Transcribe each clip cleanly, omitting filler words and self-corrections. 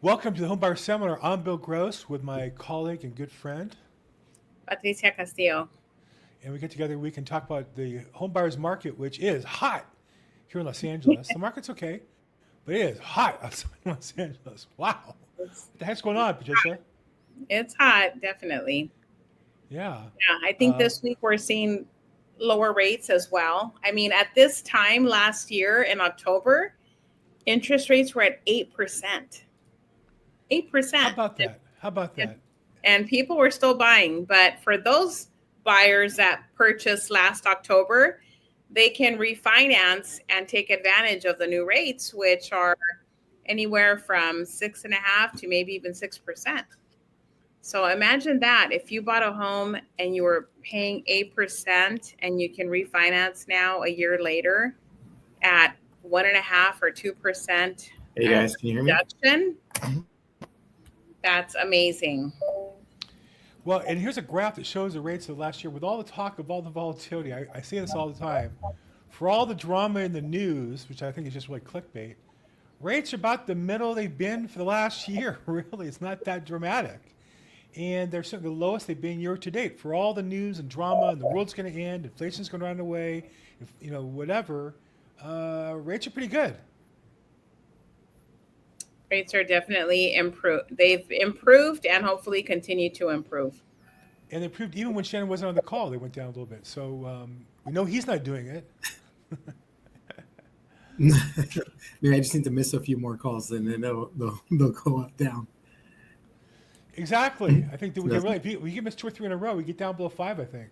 Welcome to the Homebuyer Seminar. I'm Bill Gross with my colleague and good friend, Patricia Castillo. and we get together. We can talk about the homebuyers market, which is hot here in Los Angeles. The market's okay, but it is hot outside Los Angeles. Wow, It's, what the heck's going on, Patricia? it's hot, definitely. Yeah, Yeah, I think uh, this week we're seeing lower rates as well. I mean, at this time last year in October, interest rates were at 8%. how 8%. about that? How about And, that? and people were still buying. But for those buyers that purchased last October, they can refinance and take advantage of the new rates, which are anywhere from 6.5 to maybe even 6%. So imagine that if you bought a home and you were paying 8% and you can refinance now a year later at 1.5 or 2% Hey guys, can you hear me? reduction, that's amazing. Well, and here's a graph that shows the rates of last year with all the talk of all the volatility. I see this all the time. For all the drama in the news, which I think is just really clickbait, rates are about the middle they've been for the last year. Really, it's not that dramatic. And they're certainly the lowest they've been year to date. For all the news and drama, and the world's going to end, inflation's going to run away, if, whatever, rates are pretty good. Rates are definitely improved. They've improved and hopefully continue to improve. And they proved even when Shannon wasn't on the call, they went down a little bit. So we know he's not doing it. Maybe I just need to miss a few more calls, and then they'll go up down. Exactly. I think that we can really, if we can miss two or three in a row, we get down below 5, I think.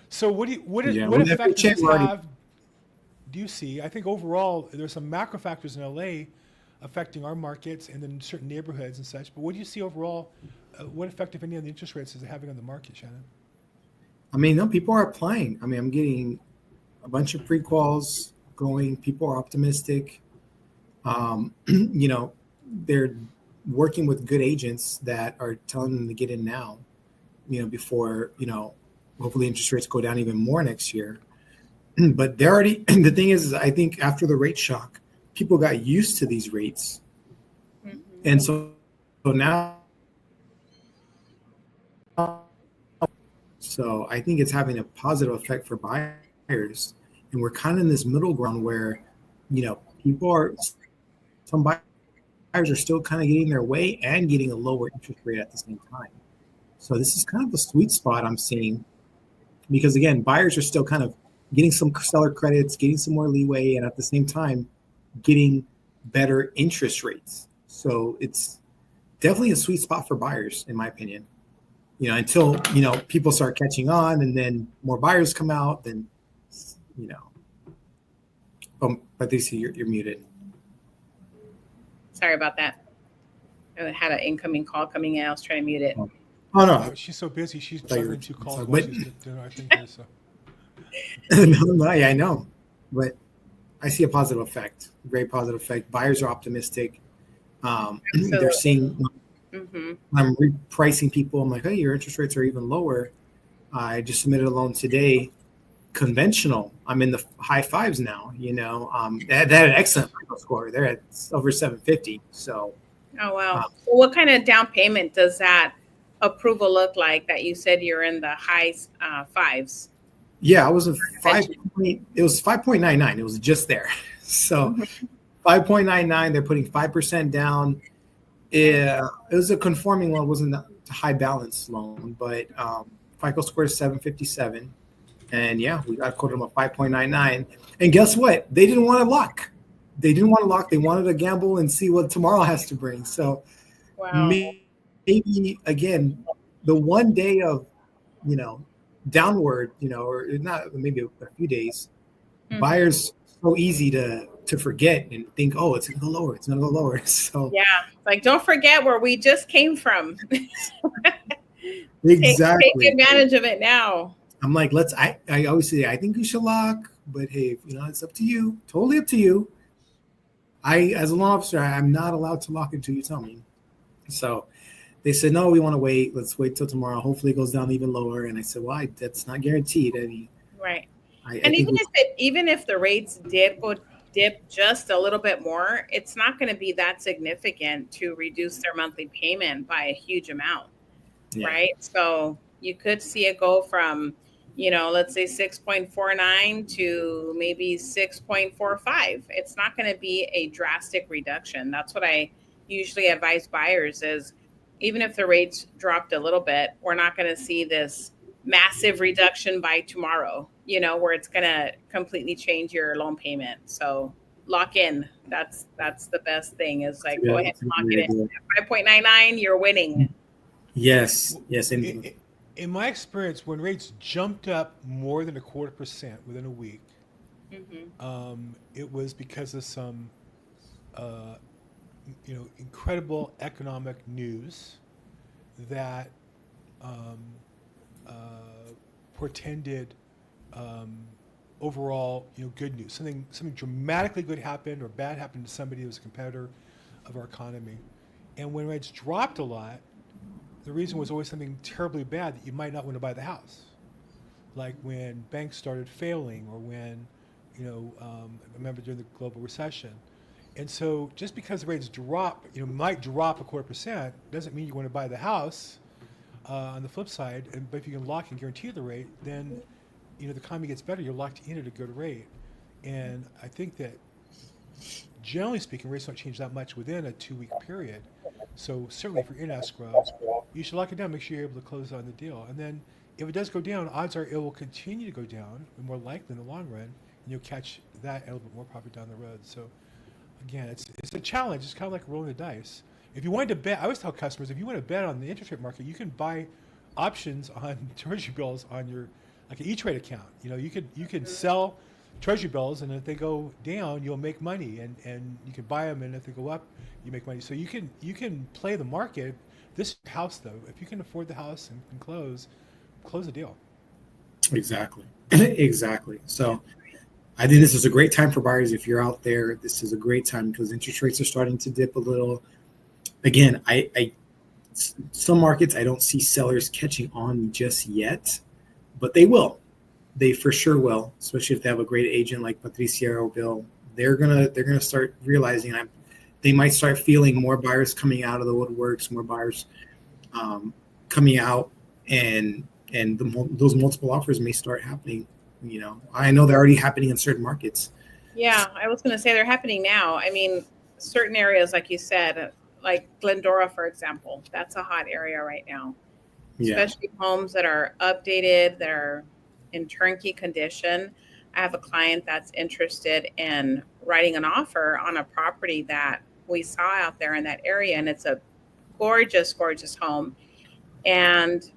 So what effect does this have, do you see? I think overall there's some macro factors in LA affecting our markets and then certain neighborhoods and such. But what do you see overall? What effect, if any, on the interest rates is it having on the market, Shannon? I mean, no, people are applying. I mean, I'm getting a bunch of pre-quals going. People are optimistic. They're working with good agents that are telling them to get in now, before, hopefully interest rates go down even more next year. But they're already, the thing is I think after the rate shock, people got used to these rates. Mhm. And so now, so I think it's having a positive effect for buyers. And we're kind of in this middle ground where, some buyers are still kind of getting their way and getting a lower interest rate at the same time. So this is kind of the sweet spot I'm seeing because, again, buyers are still kind of getting some seller credits, getting some more leeway, and at the same time, getting better interest rates. So it's definitely a sweet spot for buyers, in my opinion. Until, people start catching on and then more buyers come out, then, Patricia, you're muted. Sorry about that. I had an incoming call coming in. I was trying to mute it. Oh, no. She's so busy. She's thought you were- juggling 2 calls sorry, while but- she's doing our thing here. So. No, yeah, I know. But I see a positive effect, great positive effect. Buyers are optimistic. They're seeing, Mm-hmm. when I'm repricing people, I'm like, hey, your interest rates are even lower. I just submitted a loan today, conventional. I'm in the high 5s now, they had an excellent FICO score. They're at over 750. So, Oh, wow. So what kind of down payment does that approval look like that you said you're in the high 5s? yeah, I was a 5. It was 5.99. It was just there. So 5.99, they're putting 5% down. Yeah, it was a conforming loan. It wasn't a high balance loan, but FICO score is 757. And yeah, we got quoted them a 5.99. And guess what? They didn't want to lock. They didn't want to lock. They wanted to gamble and see what tomorrow has to bring. So Wow. maybe again, the one day of, downward, or not, maybe a few days, Mhm. buyers so easy to forget and think, oh, it's gonna go lower. It's gonna go lower. So Yeah. Like, don't forget where we just came from. exactly. Take advantage of it now. I'm like, I always say, I think you should lock, but hey, it's up to you. Totally up to you. As a law officer, I'm not allowed to lock until you tell me. So they said, no, we want to wait. Let's wait till tomorrow. Hopefully it goes down even lower. And I said, well, that's not guaranteed. I mean, Right. I And think even if the rates did dip just a little bit more, it's not going to be that significant to reduce their monthly payment by a huge amount, right? So you could see it go from, let's say 6.49 to maybe 6.45. It's not going to be a drastic reduction. That's what I usually advise buyers is, even if the rates dropped a little bit, we're not going to see this massive reduction by tomorrow, where it's going to completely change your loan payment. So lock in. That's the best thing is like, go ahead and lock it in. At 5.99, you're winning. Yes. Indeed. In my experience, when rates jumped up more than 0.25% within a week, it was because of some, incredible economic news that portended overall, good news. Something dramatically good happened or bad happened to somebody who was a competitor of our economy. And when rates dropped a lot, the reason was always something terribly bad that you might not want to buy the house. Like when banks started failing or when, I remember during the global recession. And so just because the rates drop, might drop 0.25%, doesn't mean you want to buy the house. On the flip side, but if you can lock and guarantee the rate, then the economy gets better. You're locked in at a good rate, and I think that generally speaking, rates don't change that much within a 2-week period. So certainly, if you're in escrow, you should lock it down. Make sure you're able to close on the deal, and then if it does go down, odds are it will continue to go down, and more likely in the long run, and you'll catch that a little bit more profit down the road. So again, it's a challenge. It's kind of like rolling the dice. If you wanted to bet, I always tell customers, if you want to bet on the interest rate market, you can buy options on treasury bills on your, like an E-Trade account. You could sell treasury bills, and if they go down, you'll make money, and you can buy them, and if they go up, you make money. So you can play the market. This house, though, if you can afford the house and can close the deal. Exactly. Exactly. So I think this is a great time for buyers. If you're out there, this is a great time because interest rates are starting to dip a little. Again, some markets I don't see sellers catching on just yet, but they will. They for sure will, especially if they have a great agent like Patricia or Bill. They're gonna start realizing they might start feeling more buyers coming out of the woodworks, more buyers coming out, and those multiple offers may start happening. I know they're already happening in certain markets. Yeah, I was going to say they're happening now. I mean, certain areas, like you said, like Glendora, for example, that's a hot area right now. Yeah. Especially homes that are updated, that are in turnkey condition. I have a client that's interested in writing an offer on a property that we saw out there in that area, and it's a gorgeous, gorgeous home, and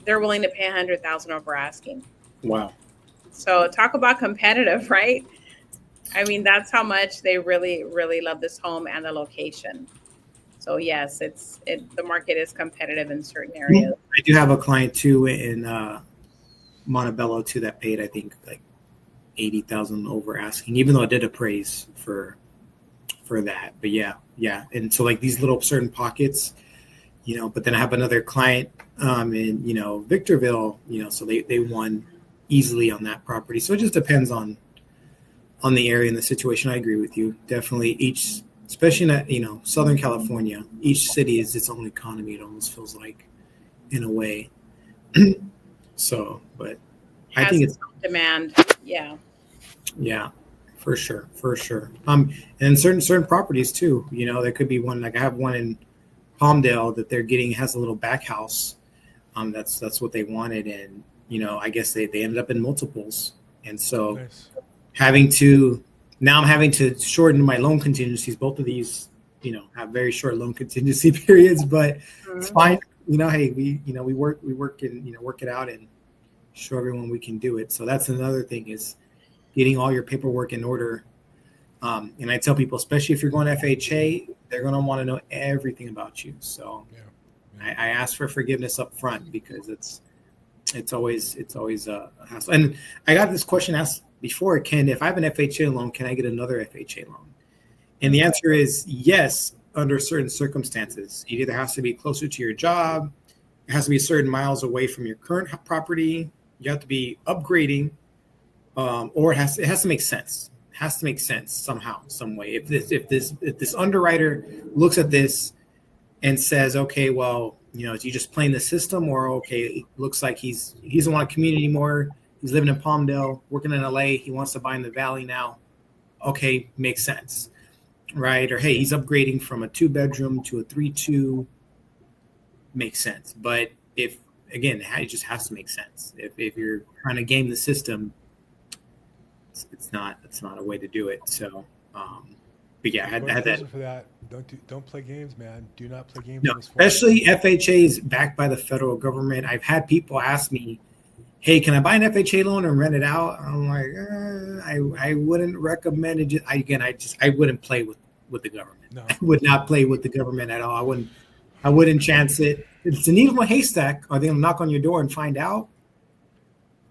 they're willing to pay $100,000 over asking. Wow. So talk about competitive, right? I mean, that's how much they really, really love this home and the location. So yes, the market is competitive in certain areas. I do have a client too in Montebello too that paid, I think, like $80,000 over asking, even though I did appraise for that. But yeah. And so like these little certain pockets, but then I have another client in Victorville, so they won easily on that property. So it just depends on the area and the situation. I agree with you. Definitely especially in Southern California, each city is its own economy. It almost feels like, in a way. So, but I think it's demand. Yeah. Yeah, for sure. And certain properties too. There could be one, like I have one in Palmdale that they're getting, has a little back house. That's what they wanted, and I guess they ended up in multiples, and so nice. I'm having to shorten my loan contingencies. Both of these, have very short loan contingency periods, but it's fine. Hey, we work and work it out and show everyone we can do it. So that's another thing is getting all your paperwork in order. And I tell people, especially if you're going FHA, they're going to want to know everything about you. So I ask for forgiveness up front because it's always a hassle. And I got this question asked before, Ken, if I have an FHA loan, can I get another FHA loan? And the answer is yes, under certain circumstances. It either has to be closer to your job, it has to be certain miles away from your current property, you have to be upgrading, or it has to make sense. has to make sense somehow, some way. If this underwriter looks at this and says, okay, well, is he just playing the system, or okay, it looks like he doesn't want a community anymore. He's living in Palmdale, working in LA. He wants to buy in the Valley now. Okay, makes sense, right? Or hey, he's upgrading from a 2-bedroom to a 3-2. Makes sense. But if again, it just has to make sense. If you're trying to game the system, it's not a way to do it. So, but yeah, I had that. For that. Don't play games, man. Do not play games. No, especially FHA is backed by the federal government. I've had people ask me, "Hey, can I buy an FHA loan and rent it out?" I'm like, I wouldn't recommend it. I wouldn't play with the government. No. I would not play with the government at all. I wouldn't chance it. If it's a needle in a haystack, are they gonna knock on your door and find out?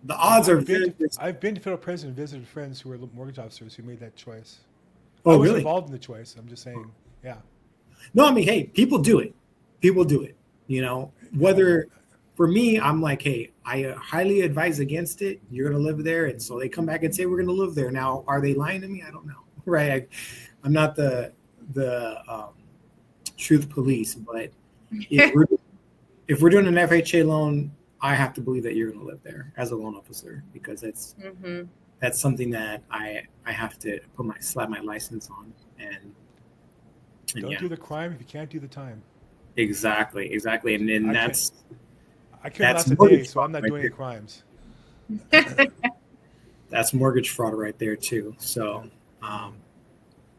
The odds are very. I've been to federal prison and visited friends who were mortgage officers who made that choice. Oh, I was really? involved in the choice. I'm just saying, yeah. No, I mean, hey, people do it. People do it. Whether for me, I'm like, hey, I highly advise against it. You're going to live there. And so they come back and say, we're going to live there. Now, are they lying to me? I don't know. Right. I'm not the truth police, but if we're doing an FHA loan, I have to believe that you're going to live there as a loan officer, because that's something that I have to slap my license on. And don't do the crime if you can't do the time. Exactly. And that's I can't last a day, so I'm not doing any crimes. That's mortgage fraud right there too. So,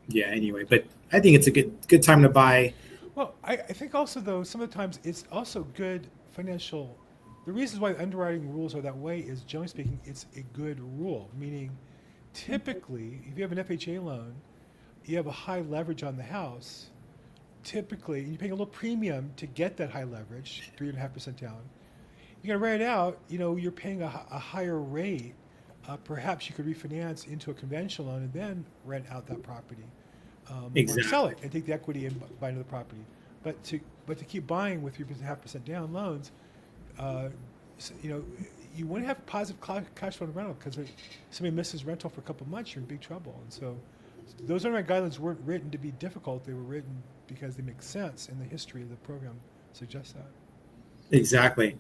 yeah. Anyway, but I think it's a good time to buy. Well, I think also though some of the times it's also good financial. The reasons why underwriting rules are that way is, generally speaking, it's a good rule. Meaning, typically, if you have an FHA loan, you have a high leverage on the house. Typically, you're paying a little premium to get that high leverage, 3.5% down. You're gonna rent it out. You're paying a higher rate. Perhaps you could refinance into a conventional loan and then rent out that property, Exactly. or sell it and take the equity and buy another property. But to keep buying with 3.5% down loans, you wouldn't have positive cash flow rental, because if somebody misses rental for a couple of months, you're in big trouble. And so those underwriting guidelines weren't written to be difficult. They were written because they make sense, and the history of the program suggests that. Exactly.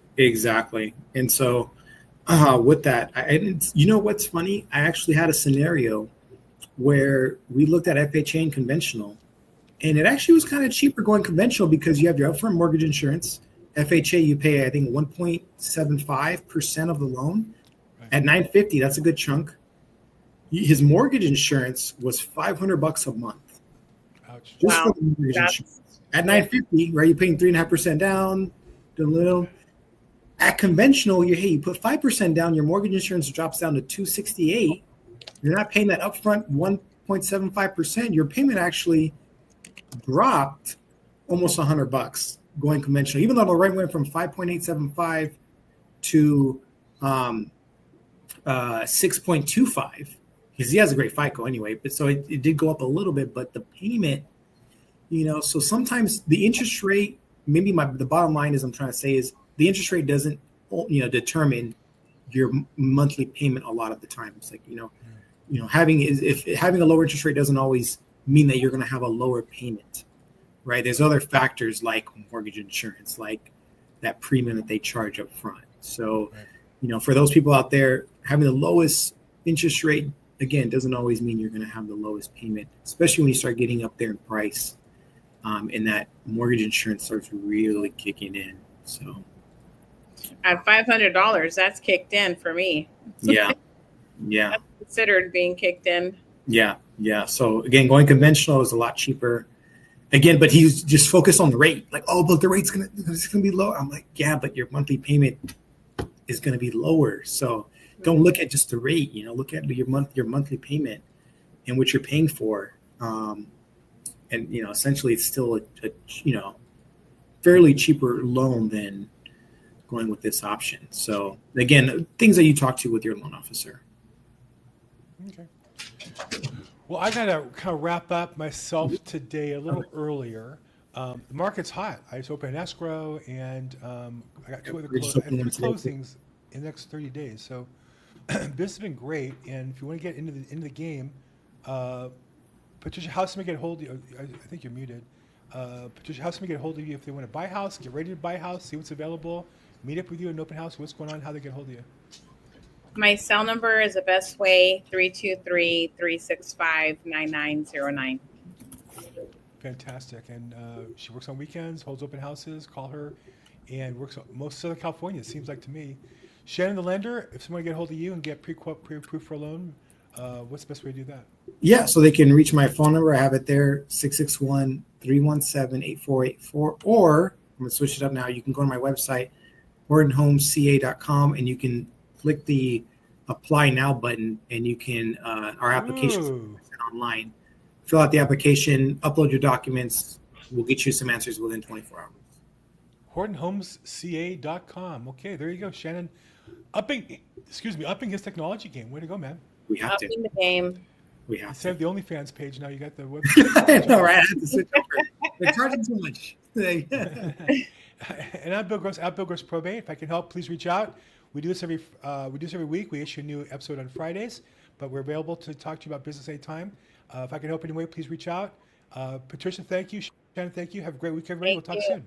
And so with that, what's funny? I actually had a scenario where we looked at FHA and conventional, and it actually was kind of cheaper going conventional because you have your upfront mortgage insurance. FHA, you pay, I think, 1.75% of the loan. Right. At $950, that's a good chunk. His mortgage insurance was $500 a month. Ouch. Just for the mortgage insurance. At $950, right? You're paying 3.5% down, a little. At conventional, you put 5% down, your mortgage insurance drops down to $268. You're not paying that upfront 1.75%. Your payment actually dropped almost $100 going conventional, even though the rate went from 5.875 to 6.25, because he has a great FICO anyway. But so it did go up a little bit, but the payment, so sometimes the interest rate, maybe the bottom line is I'm trying to say is the interest rate doesn't, determine your monthly payment a lot of the time. It's like, having a lower interest rate doesn't always mean that you're going to have a lower payment. Right. There's other factors like mortgage insurance, like that premium that they charge up front. So, for those people out there, having the lowest interest rate, again, doesn't always mean you're going to have the lowest payment, especially when you start getting up there in price, and that mortgage insurance starts really kicking in. So at $500, that's kicked in for me. Yeah. That's considered being kicked in. Yeah. So again, going conventional is a lot cheaper. Again, but he's just focused on the rate. Like, oh, but the rate's gonna be low. I'm like, yeah, but your monthly payment is gonna be lower. So don't look at just the rate. Look at your monthly payment and what you're paying for. And essentially, it's still a fairly cheaper loan than going with this option. So again, things that you talk to with your loan officer. Okay. Well, I got to kind of wrap up myself today a little earlier. The market's hot. I just opened an escrow, and I got two other closings in the next 30 days. So this has been great. And if you want to get into the game, Patricia, how can we get a hold of you? I think you're muted. Patricia, how can we get a hold of you if they want to buy a house, get ready to buy a house, see what's available, meet up with you in an open house, what's going on, how they get a hold of you? My cell number is the best way, 323-365-9909. Fantastic. And she works on weekends, holds open houses, call her, and works on most Southern California, it seems like to me. Shannon, the lender, if someone get a hold of you and get pre-approved for a loan, what's the best way to do that? Yeah, so they can reach my phone number. I have it there, 661-317-8484. Or I'm going to switch it up now. You can go to my website, HortonHomesCA.com, and you can click the Apply Now button, and you can, our applications online. Fill out the application, upload your documents. We'll get you some answers within 24 hours. HortonHomesCA.com. Okay, there you go, Shannon. Upping his technology game. Way to go, man. We have to. Upping the game. We have Instead to. of the OnlyFans page, now you got the website. I know, right? I have to switch over. They're charging too much. And I'm Bill Gross, at Bill Gross Probate. If I can help, please reach out. We do this every week. We issue a new episode on Fridays, but we're available to talk to you about business anytime. If I can help in any way, please reach out. Patricia, thank you. Shannon, thank you. Have a great week, everybody. Thank We'll talk you. soon.